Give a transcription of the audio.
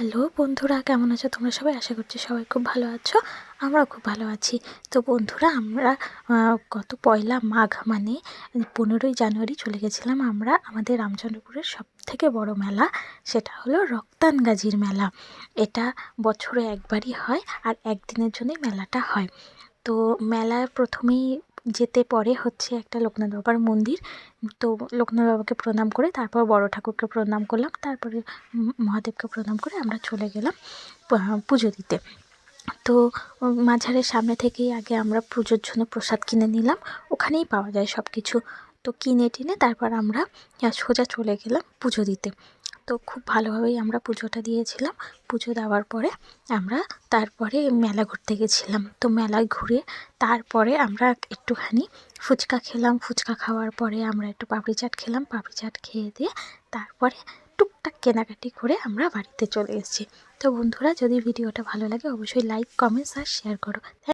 Hello বন্ধুরা, কেমন আছো তোমরা সবাই? আশা করছি সবাই খুব ভালো আছো। আমরাও খুব ভালো আছি। তো বন্ধুরা, আমরা গত পয়লা মাঘ মানে 15ই জানুয়ারি চলে গেছিলাম আমরা আমাদের রামচন্দ্রপুরের সবথেকে বড় মেলা, সেটা হলো রক্তানগাজির মেলা। এটা বছরে একবারই হয় আর একদিনের জন্যই মেলাটা হয়। তো মেলায় প্রথমেই যেতে পরে হচ্ছে একটা লোকনাথ বাবার মন্দির। তো লোকনাথ বাবাকে প্রণাম করে তারপর বড় ঠাকুরকে প্রণাম করলাম, তারপরে মহাদেবকে প্রণাম করে আমরা চলে গেলাম পুজো দিতে। তো মাঝারের সামনে থেকেই আগে আমরা পুজোর জন্য প্রসাদ কিনে নিলাম, ওখানেই পাওয়া যায় সব কিছু। তো কিনে টিনে তারপর আমরা সোজা চলে গেলাম পুজো দিতে। তো খুব ভালোভাবেই আমরা পুজোটা দিয়েছিলাম। পুজো দেওয়ার পরে আমরা তারপরে মেলা ঘুরতে গেছিলাম। তো মেলায় ঘুরে তারপরে আমরা একটুখানি ফুচকা খেলাম। ফুচকা খাওয়ার পরে আমরা একটু পাপড়ি চাট খেলাম। পাপড়ি চাট খেয়ে দিয়ে তারপরে টুকটাক কেনাকাটি করে আমরা বাড়িতে চলে এসেছি। তো বন্ধুরা, যদি ভিডিওটা ভালো লাগে অবশ্যই লাইক, কমেন্টস আর শেয়ার করো।